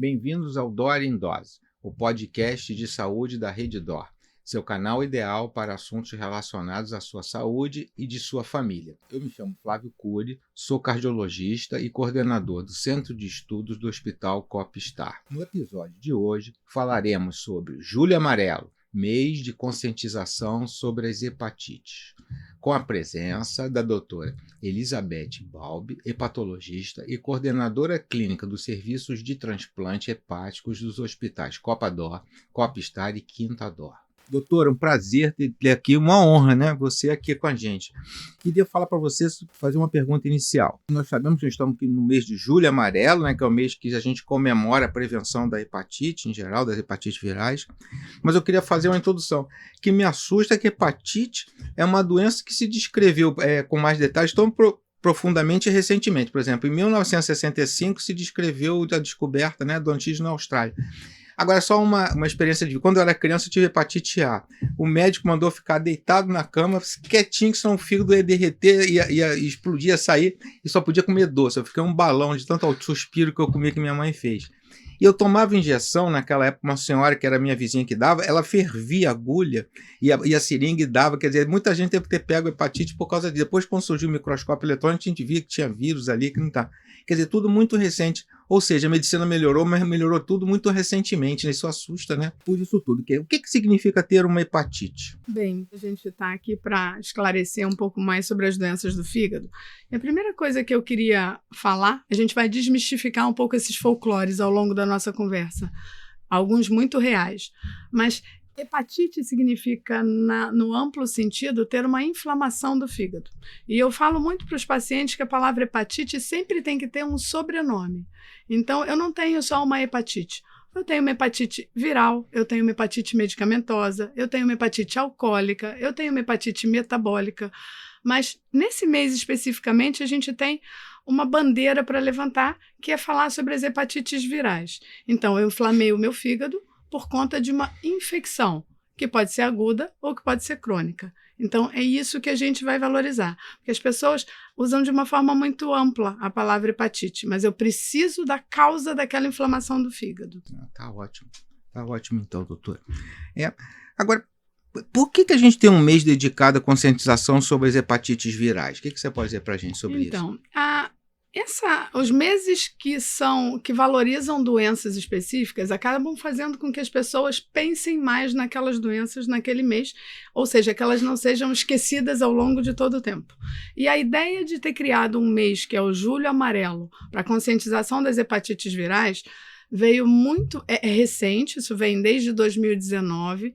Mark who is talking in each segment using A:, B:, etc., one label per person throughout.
A: Bem-vindos ao Dor em Dose, o podcast de saúde da Rede Dor, seu canal ideal para assuntos relacionados à sua saúde e de sua família. Eu me chamo Flávio Cury, sou cardiologista e coordenador do Centro de Estudos do Hospital Cop-Star. No episódio de hoje, falaremos sobre Julho Amarelo, mês de conscientização sobre as hepatites, com a presença da doutora Elizabeth Balbi, hepatologista e coordenadora clínica dos serviços de transplante hepáticos dos hospitais Copa-Dor, Cop-Star e Quinta Dor. Doutora, um prazer ter aqui, uma honra, né? Você aqui com a gente. Queria falar para você, fazer uma pergunta inicial. Nós sabemos que estamos aqui no mês de Julho Amarelo, né? Que é o mês que a gente comemora a prevenção da hepatite, em geral, das hepatites virais. Mas eu queria fazer uma introdução. Que me assusta que hepatite é uma doença que se descreveu com mais detalhes tão profundamente e recentemente. Por exemplo, em 1965 se descreveu a descoberta, né, do antígeno na Austrália. Agora, só uma experiência de... Quando eu era criança, eu tive hepatite A. O médico mandou ficar deitado na cama, quietinho, que senão o fígado ia derreter, ia explodir, ia sair, e só podia comer doce. Eu fiquei um balão de tanto suspiro que eu comia que minha mãe fez. E eu tomava injeção, naquela época, uma senhora que era minha vizinha que dava, ela fervia a agulha e a seringa e dava. Quer dizer, muita gente teve que ter pego hepatite por causa disso. Depois, quando surgiu o microscópio eletrônico, a gente via que tinha vírus ali, que não tá. Quer dizer, tudo muito recente. Ou seja, a medicina melhorou, mas melhorou tudo muito recentemente. Isso assusta, né? Por isso tudo. O que significa ter uma hepatite?
B: Bem, a gente está aqui para esclarecer um pouco mais sobre as doenças do fígado. E a primeira coisa que eu queria falar, a gente vai desmistificar um pouco esses folclores ao longo da nossa conversa. Alguns muito reais. Mas hepatite significa, no amplo sentido, ter uma inflamação do fígado. E eu falo muito para os pacientes que a palavra hepatite sempre tem que ter um sobrenome. Então, eu não tenho só uma hepatite. Eu tenho uma hepatite viral, eu tenho uma hepatite medicamentosa, eu tenho uma hepatite alcoólica, eu tenho uma hepatite metabólica. Mas, nesse mês especificamente, a gente tem uma bandeira para levantar, que é falar sobre as hepatites virais. Então, eu inflamei o meu fígado por conta de uma infecção, que pode ser aguda ou que pode ser crônica. Então, é isso que a gente vai valorizar. Porque as pessoas usam de uma forma muito ampla a palavra hepatite, mas eu preciso da causa daquela inflamação do fígado.
A: Tá ótimo. Tá ótimo então, doutora. Agora, por que a gente tem um mês dedicado à conscientização sobre as hepatites virais? O que você pode dizer para a gente sobre isso?
B: Então, os meses que valorizam doenças específicas acabam fazendo com que as pessoas pensem mais naquelas doenças naquele mês, ou seja, que elas não sejam esquecidas ao longo de todo o tempo. E a ideia de ter criado um mês, que é o Julho Amarelo, para a conscientização das hepatites virais, veio muito, é recente, isso vem desde 2019.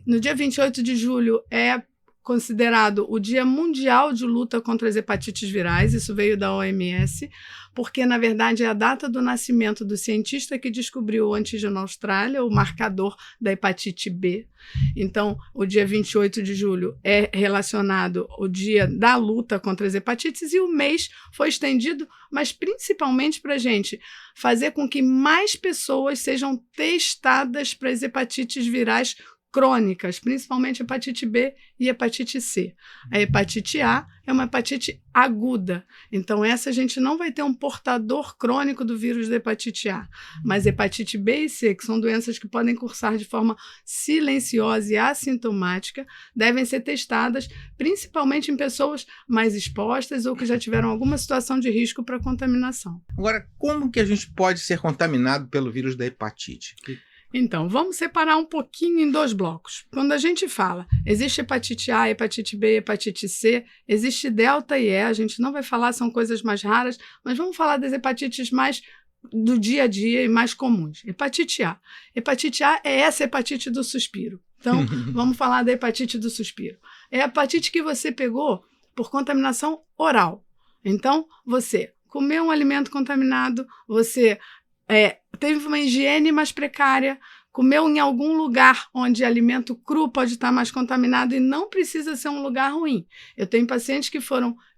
B: No dia 28 de julho é considerado o Dia Mundial de Luta contra as Hepatites Virais, isso veio da OMS, porque, na verdade, é a data do nascimento do cientista que descobriu o antígeno na Austrália, o marcador da hepatite B. Então, o dia 28 de julho é relacionado ao dia da luta contra as hepatites e o mês foi estendido, mas principalmente para a gente fazer com que mais pessoas sejam testadas para as hepatites virais crônicas, principalmente hepatite B e hepatite C. A hepatite A é uma hepatite aguda, então essa a gente não vai ter um portador crônico do vírus da hepatite A, mas hepatite B e C, que são doenças que podem cursar de forma silenciosa e assintomática, devem ser testadas principalmente em pessoas mais expostas ou que já tiveram alguma situação de risco para contaminação.
A: Agora, como que a gente pode ser contaminado pelo vírus da hepatite?
B: Então, vamos separar um pouquinho em dois blocos. Quando a gente fala, existe hepatite A, hepatite B, hepatite C, existe delta e E, a gente não vai falar, são coisas mais raras, mas vamos falar das hepatites mais do dia a dia e mais comuns. Hepatite A. Hepatite A é essa hepatite do suspiro. Então, vamos falar da hepatite do suspiro. É a hepatite que você pegou por contaminação oral. Então, você comeu um alimento contaminado, você teve uma higiene mais precária, comeu em algum lugar onde alimento cru pode estar mais contaminado e não precisa ser um lugar ruim. Eu tenho pacientes que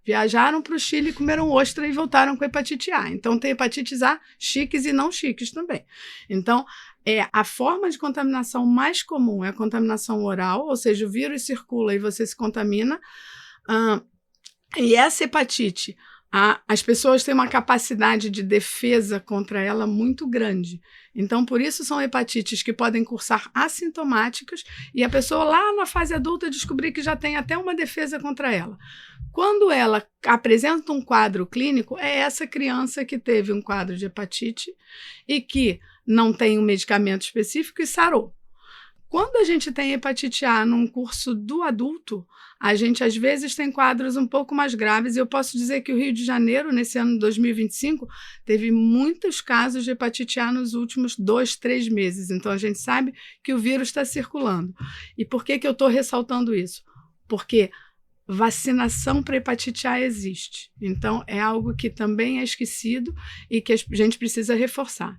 B: viajaram para o Chile, comeram ostra e voltaram com hepatite A. Então, tem hepatites A chiques e não chiques também. Então, a forma de contaminação mais comum é a contaminação oral, ou seja, o vírus circula e você se contamina. E essa hepatite, As pessoas têm uma capacidade de defesa contra ela muito grande. Então, por isso são hepatites que podem cursar assintomáticas e a pessoa lá na fase adulta descobrir que já tem até uma defesa contra ela. Quando ela apresenta um quadro clínico, é essa criança que teve um quadro de hepatite e que não tem um medicamento específico e sarou. Quando a gente tem hepatite A num curso do adulto, a gente às vezes tem quadros um pouco mais graves e eu posso dizer que o Rio de Janeiro, nesse ano de 2025, teve muitos casos de hepatite A nos últimos 2, 3 meses. Então a gente sabe que o vírus está circulando. E por que eu estou ressaltando isso? Porque vacinação para hepatite A existe. Então é algo que também é esquecido e que a gente precisa reforçar.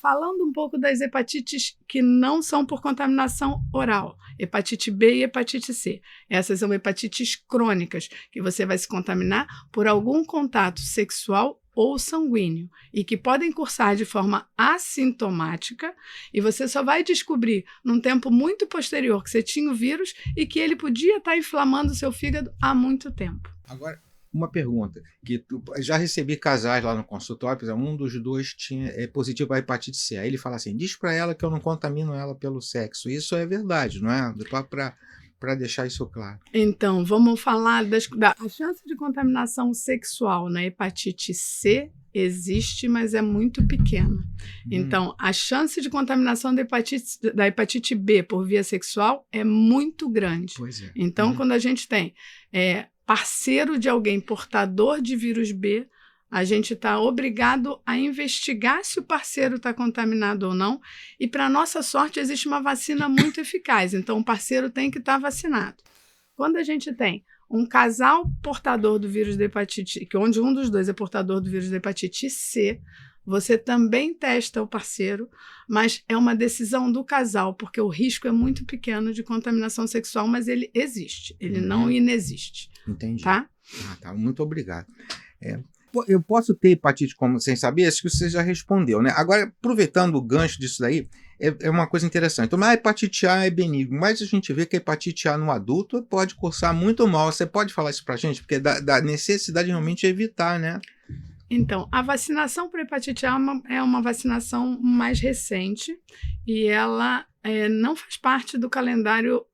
B: Falando um pouco das hepatites que não são por contaminação oral, hepatite B e hepatite C. Essas são hepatites crônicas, que você vai se contaminar por algum contato sexual ou sanguíneo e que podem cursar de forma assintomática e você só vai descobrir num tempo muito posterior que você tinha o vírus e que ele podia estar inflamando o seu fígado há muito tempo.
A: Agora, uma pergunta, que já recebi casais lá no consultório, um dos dois é positivo para hepatite C. Aí ele fala assim, diz para ela que eu não contamino ela pelo sexo. Isso é verdade, não é? Para deixar isso claro.
B: Então, vamos falar da chance de contaminação sexual na hepatite C existe, mas é muito pequena. Então, a chance de contaminação da hepatite B por via sexual é muito grande.
A: Pois é.
B: Então, quando a gente tem parceiro de alguém portador de vírus B, a gente está obrigado a investigar se o parceiro está contaminado ou não. E, para nossa sorte, existe uma vacina muito eficaz. Então, o parceiro tem que estar vacinado. Quando a gente tem um casal portador do vírus da hepatite, onde um dos dois é portador do vírus da hepatite C, você também testa o parceiro, mas é uma decisão do casal, porque o risco é muito pequeno de contaminação sexual, mas ele existe, ele não inexiste.
A: Entendi.
B: Tá?
A: Tá. Muito obrigado. Eu posso ter hepatite sem saber? Acho que você já respondeu, né? Agora, aproveitando o gancho disso daí, é uma coisa interessante. Então, a hepatite A é benigno, mas a gente vê que a hepatite A no adulto pode cursar muito mal. Você pode falar isso pra gente? Porque da necessidade realmente de evitar, né?
B: Então, a vacinação para hepatite A é uma vacinação mais recente e ela não faz parte do calendário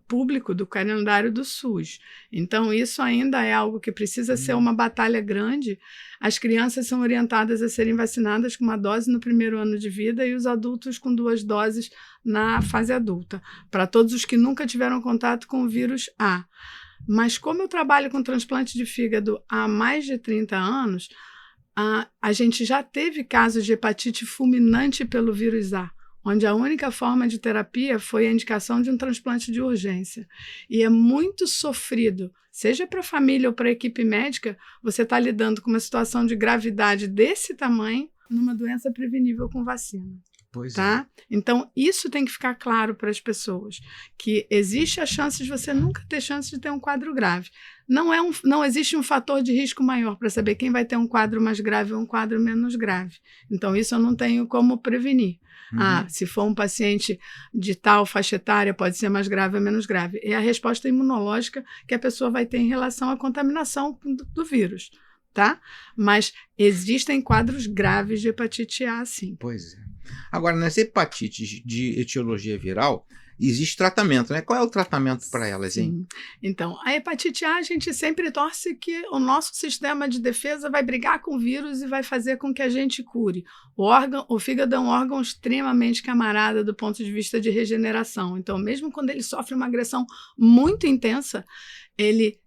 B: público, do calendário do SUS. Então, isso ainda é algo que precisa ser uma batalha grande. As crianças são orientadas a serem vacinadas com uma dose no primeiro ano de vida e os adultos com 2 doses na fase adulta, para todos os que nunca tiveram contato com o vírus A. Mas como eu trabalho com transplante de fígado há mais de 30 anos, a gente já teve casos de hepatite fulminante pelo vírus A, onde a única forma de terapia foi a indicação de um transplante de urgência. E é muito sofrido, seja para a família ou para a equipe médica, você está lidando com uma situação de gravidade desse tamanho numa doença prevenível com vacina.
A: Pois
B: tá? Então, isso tem que ficar claro para as pessoas, que existe a chance de você nunca ter chance de ter um quadro grave. Não existe um fator de risco maior para saber quem vai ter um quadro mais grave ou um quadro menos grave. Então, isso eu não tenho como prevenir. Se for um paciente de tal faixa etária, pode ser mais grave ou menos grave. É a resposta imunológica que a pessoa vai ter em relação à contaminação do vírus. Tá? Mas existem quadros graves de hepatite A, sim.
A: Pois é. Agora, nas hepatites de etiologia viral, existe tratamento, né? Qual é o tratamento para elas, hein?
B: Então, a hepatite A, a gente sempre torce que o nosso sistema de defesa vai brigar com o vírus e vai fazer com que a gente cure. O fígado é um órgão extremamente camarada do ponto de vista de regeneração. Então, mesmo quando ele sofre uma agressão muito intensa, ele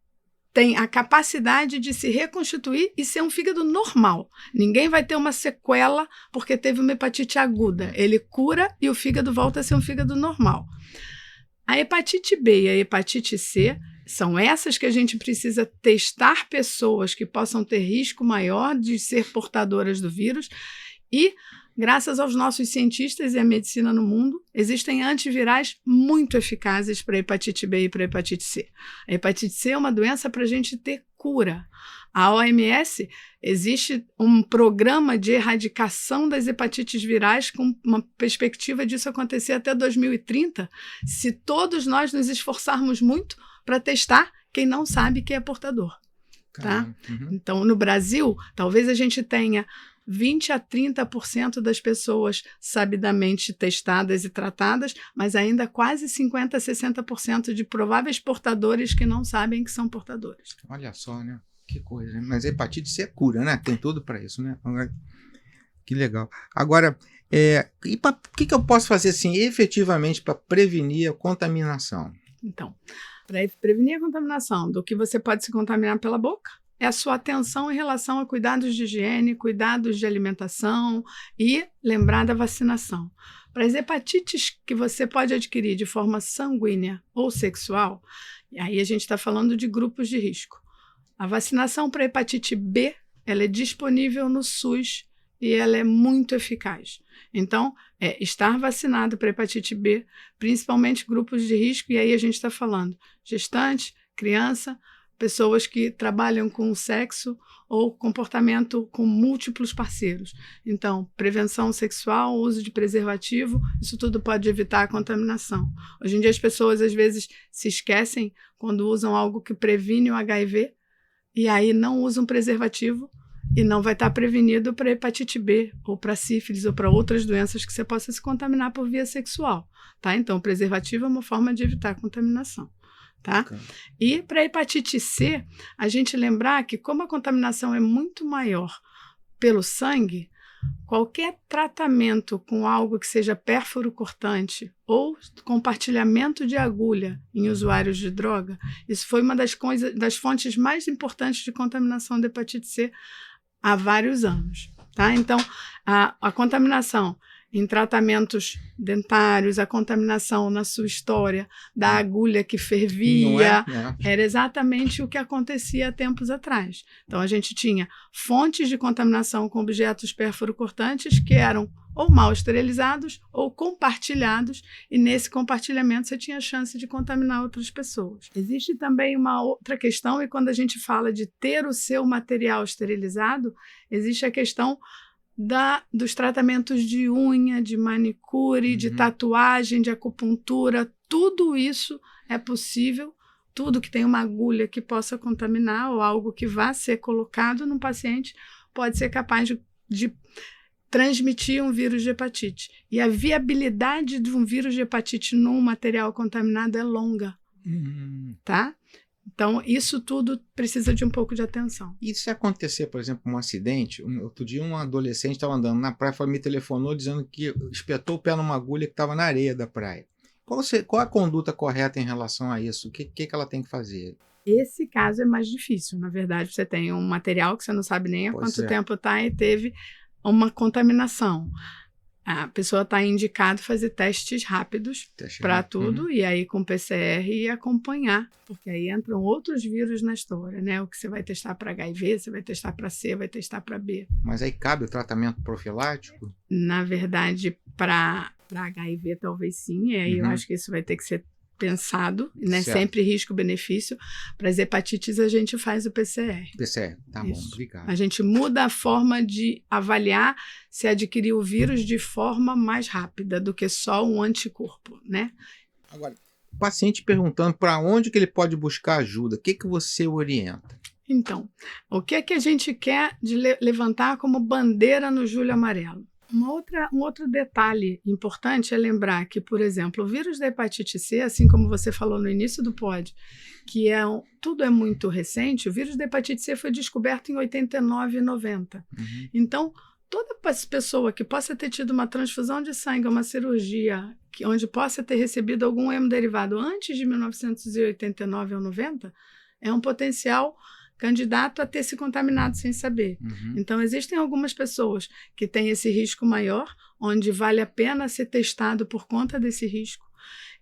B: tem a capacidade de se reconstituir e ser um fígado normal. Ninguém vai ter uma sequela porque teve uma hepatite aguda. Ele cura e o fígado volta a ser um fígado normal. A hepatite B e a hepatite C são essas que a gente precisa testar pessoas que possam ter risco maior de ser portadoras do vírus e, graças aos nossos cientistas e à medicina no mundo, existem antivirais muito eficazes para a hepatite B e para a hepatite C. A hepatite C é uma doença para a gente ter cura. A OMS, existe um programa de erradicação das hepatites virais com uma perspectiva disso acontecer até 2030, se todos nós nos esforçarmos muito para testar quem não sabe que é portador. Tá? Então, no Brasil, talvez a gente tenha 20 a 30% das pessoas sabidamente testadas e tratadas, mas ainda quase 50 a 60% de prováveis portadores que não sabem que são portadores.
A: Olha só, né? Que coisa, né? Mas a hepatite C é cura, né? Tem tudo para isso, né? Que legal. Agora, o que eu posso fazer assim, efetivamente para prevenir a contaminação?
B: Então, para prevenir a contaminação, do que você pode se contaminar pela boca, é a sua atenção em relação a cuidados de higiene, cuidados de alimentação e lembrar da vacinação. Para as hepatites que você pode adquirir de forma sanguínea ou sexual, e aí a gente está falando de grupos de risco. A vacinação para hepatite B, ela é disponível no SUS e ela é muito eficaz. Então, estar vacinado para hepatite B, principalmente grupos de risco, e aí a gente está falando gestante, criança, pessoas que trabalham com sexo ou comportamento com múltiplos parceiros. Então, prevenção sexual, uso de preservativo, isso tudo pode evitar a contaminação. Hoje em dia as pessoas às vezes se esquecem quando usam algo que previne o HIV e aí não usam preservativo e não vai estar prevenido para hepatite B ou para sífilis ou para outras doenças que você possa se contaminar por via sexual. Tá? Então, o preservativo é uma forma de evitar a contaminação. Tá? Okay. E para hepatite C, a gente lembrar que como a contaminação é muito maior pelo sangue, qualquer tratamento com algo que seja pérfuro cortante ou compartilhamento de agulha em usuários de droga, isso foi uma das fontes mais importantes de contaminação da hepatite C há vários anos. Tá? Então, a contaminação em tratamentos dentários, a contaminação na sua história da agulha que fervia, era exatamente o que acontecia há tempos atrás. Então, a gente tinha fontes de contaminação com objetos pérfuro-cortantes que eram ou mal esterilizados ou compartilhados, e nesse compartilhamento você tinha chance de contaminar outras pessoas. Existe também uma outra questão, e quando a gente fala de ter o seu material esterilizado, existe a questão dos tratamentos de unha, de manicure, de tatuagem, de acupuntura, tudo isso é possível, tudo que tem uma agulha que possa contaminar ou algo que vá ser colocado no paciente pode ser capaz de transmitir um vírus de hepatite. E a viabilidade de um vírus de hepatite num material contaminado é longa, tá? Então, isso tudo precisa de um pouco de atenção.
A: E se acontecer, por exemplo, um acidente, outro dia um adolescente estava andando na praia, me telefonou dizendo que espetou o pé numa agulha que estava na areia da praia. Qual a conduta correta em relação a isso? O que ela tem que fazer?
B: Esse caso é mais difícil. Na verdade, você tem um material que você não sabe nem há quanto tempo está e teve uma contaminação. A pessoa está indicado fazer testes rápidos para tudo, e aí com PCR e acompanhar, porque aí entram outros vírus na história, né? O que você vai testar para HIV, você vai testar para C, vai testar para B.
A: Mas aí cabe o tratamento profilático?
B: Na verdade, para HIV talvez sim, e aí eu acho que isso vai ter que ser pensado, né? Sempre risco-benefício. Para as hepatites a gente faz o PCR.
A: PCR, tá bom, obrigado.
B: A gente muda a forma de avaliar se adquiriu o vírus de forma mais rápida do que só um anticorpo, né?
A: Agora, o paciente perguntando para onde que ele pode buscar ajuda, o que você orienta?
B: Então, o que é que a gente quer de levantar como bandeira no Julho Amarelo? Um outro detalhe importante é lembrar que, por exemplo, o vírus da hepatite C, assim como você falou no início do pod, que tudo é muito recente, o vírus da hepatite C foi descoberto em 89 e 90. Então, toda pessoa que possa ter tido uma transfusão de sangue, uma cirurgia, onde possa ter recebido algum hemoderivado antes de 1989 ou 90, é um potencial candidato a ter se contaminado sem saber. Então, existem algumas pessoas que têm esse risco maior, onde vale a pena ser testado por conta desse risco.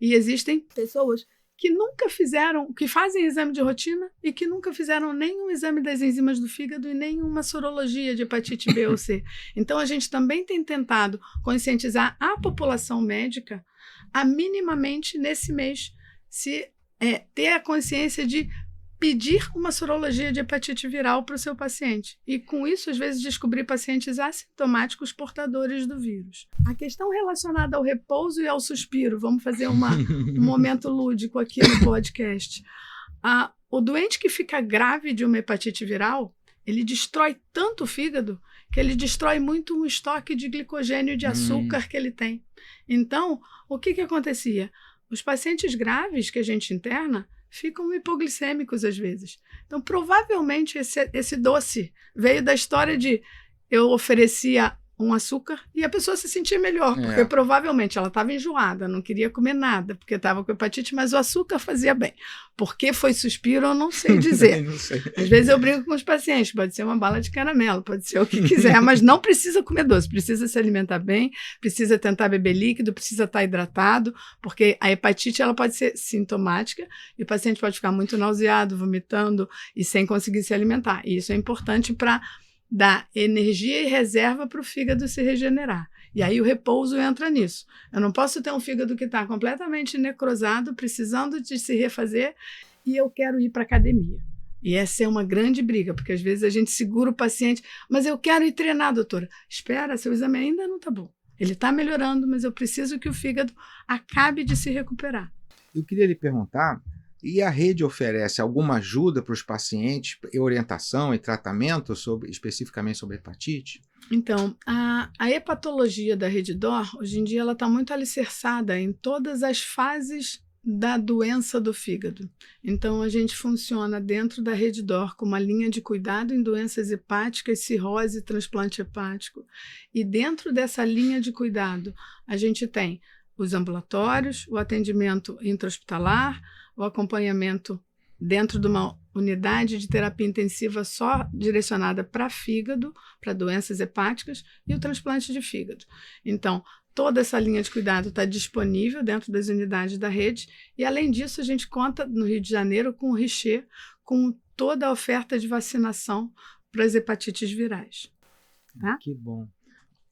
B: E existem pessoas que nunca fizeram, que fazem exame de rotina e que nunca fizeram nenhum exame das enzimas do fígado e nenhuma sorologia de hepatite B ou C. Então, a gente também tem tentado conscientizar a população médica a minimamente, nesse mês, ter a consciência de pedir uma sorologia de hepatite viral para o seu paciente. E, com isso, às vezes, descobrir pacientes assintomáticos portadores do vírus. A questão relacionada ao repouso e ao suspiro, vamos fazer um momento lúdico aqui no podcast. o doente que fica grave de uma hepatite viral, ele destrói tanto o fígado que ele destrói muito um estoque de glicogênio e de açúcar que ele tem. Então, o que acontecia? Os pacientes graves que a gente interna ficam hipoglicêmicos às vezes. Então, provavelmente, esse doce veio da história de eu oferecia um açúcar e a pessoa se sentia melhor, porque provavelmente ela estava enjoada, não queria comer nada, porque estava com hepatite, mas o açúcar fazia bem. Por que foi suspiro, eu não sei dizer.
A: Não sei.
B: Às vezes eu brinco com os pacientes, pode ser uma bala de caramelo, pode ser o que quiser, mas não precisa comer doce, precisa se alimentar bem, precisa tentar beber líquido, precisa estar hidratado, porque a hepatite ela pode ser sintomática e o paciente pode ficar muito nauseado, vomitando e sem conseguir se alimentar. E isso é importante para dar energia e reserva para o fígado se regenerar. E aí o repouso entra nisso. Eu não posso ter um fígado que está completamente necrosado, precisando de se refazer, e eu quero ir para a academia. E essa é uma grande briga, porque às vezes a gente segura o paciente, mas eu quero ir treinar, doutora. Espera, seu exame ainda não está bom. Ele está melhorando, mas eu preciso que o fígado acabe de se recuperar.
A: Eu queria lhe perguntar, e a rede oferece alguma ajuda para os pacientes, orientação e tratamento especificamente sobre hepatite?
B: Então, a hepatologia da Rede DOR, hoje em dia, ela está muito alicerçada em todas as fases da doença do fígado. Então, a gente funciona dentro da Rede DOR com uma linha de cuidado em doenças hepáticas, cirrose e transplante hepático. E dentro dessa linha de cuidado, a gente tem os ambulatórios, o atendimento intra-hospitalar, o acompanhamento dentro de uma unidade de terapia intensiva só direcionada para fígado, para doenças hepáticas, e o transplante de fígado. Então, toda essa linha de cuidado está disponível dentro das unidades da rede, e além disso, a gente conta no Rio de Janeiro com o Richer, com toda a oferta de vacinação para as hepatites virais. Tá?
A: Que bom.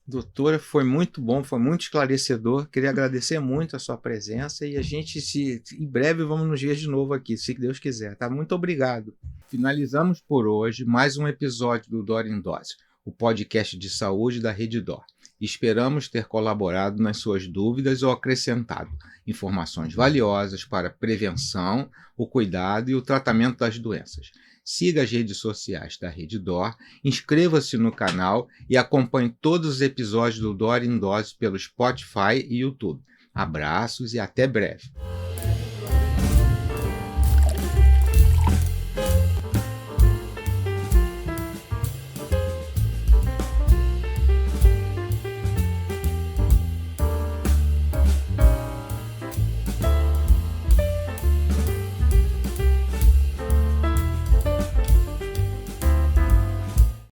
A: Doutora, foi muito bom, foi muito esclarecedor. Queria agradecer muito a sua presença e a gente em breve vamos nos ver de novo aqui, se Deus quiser. Tá? Muito obrigado. Finalizamos por hoje mais um episódio do DOR em Dose, o podcast de saúde da Rede DOR. Esperamos ter colaborado nas suas dúvidas ou acrescentado informações valiosas para a prevenção, o cuidado e o tratamento das doenças. Siga as redes sociais da Rede DOR, inscreva-se no canal e acompanhe todos os episódios do DOR em Dose pelo Spotify e YouTube. Abraços e até breve.